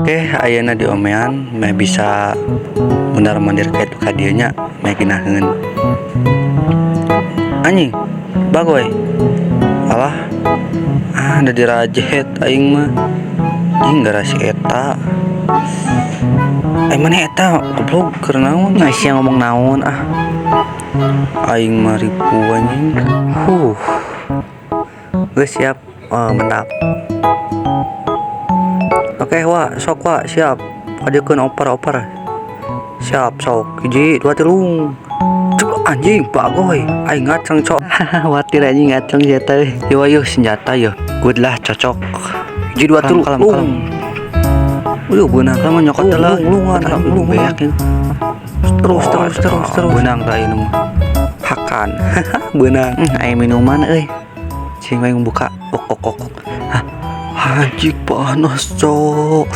Oke, ayeuna di omean meh bisa mundar-mandir ka itu ka dieu nya meh ginaheun. Anjing, bagoy. Alah, da dirajet aing mah. Anjing gara si eta. Mana eta goblok keur naon? Sia ngomong naon ah. Aing mah ripu anjing. Geus siap. Oh, mantap. Oke, sok siap. Adekeun oper. Siap sok. 1 2 3. Cuk anjing bagoy. Aing ngaceng cok. Watir anjing ngaceng senjata euy. Yo senjata yo. Good lah cocok. 1 2 3. Kalem. Beunang mah nyokot teh lungan beak. Terus. Beunang da ieu mah. Hakan. Beunang. Aya minuman euy. Cing we buka. Ok. Anjing panas cok.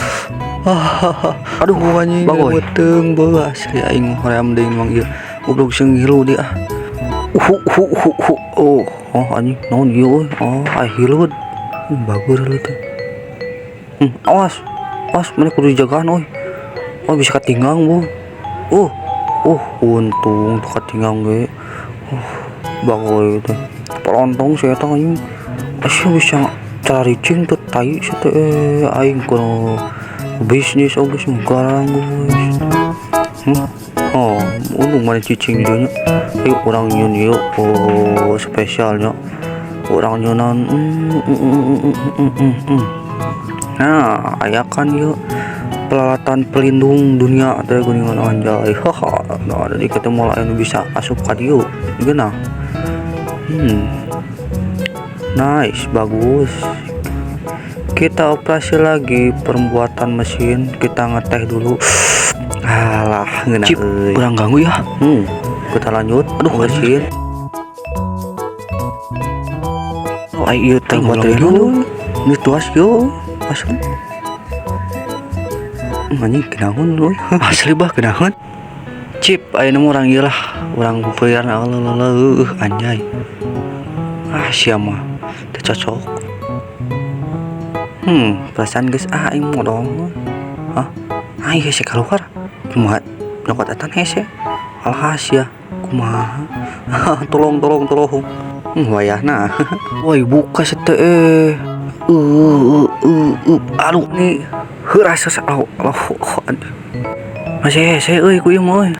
Aduh anjing weteng beula asli aing hoream deui mah ieu. Goblok sing hilu dia. Oh anjing naon ieu euy? Oh hilut. Bagur heula teh. Awas mana kudu dijagaan euy. Oh bisa katinggang bu. Untung tuh katinggang ge. Bagoy teh. Pelontong saya tah anjing. Asa bisa cari cing tuh tai teh aing kudu bisnis geus garang geus. Untung mana cicing dieu nya. Ayo urang nyeun ieu spesialnya. Urang nyeunan Nah, aya kan ieu peralatan pelindung dunia teh geuningan anjay. Nah, jadi ketemu lain bisa asup ka dieu. Geunah. Nice, bagus. Kita operasi lagi pembuatan mesin. Kita ngeteh dulu. Alah, ngeunah euy. Kurang ganggu ya. Kita lanjut. Aduh, mesin. Ieu teh baterai dulu. Ini tuas yo. Asli. Anjing kenaon euy. Asli bah kenaon. Cip, ayeuna mah urang ieu lah. Urang peueuran anjay. Sia mah teu cocok. Perasaan geus aing modal. Aing hese keluar. Kumaha nyokot eta hese. Alah sia. Kumaha? Tolong. Wayahna. Woi buka teh. Aduh nih. Heuras Allah. Masih hese euy ku ieu mah.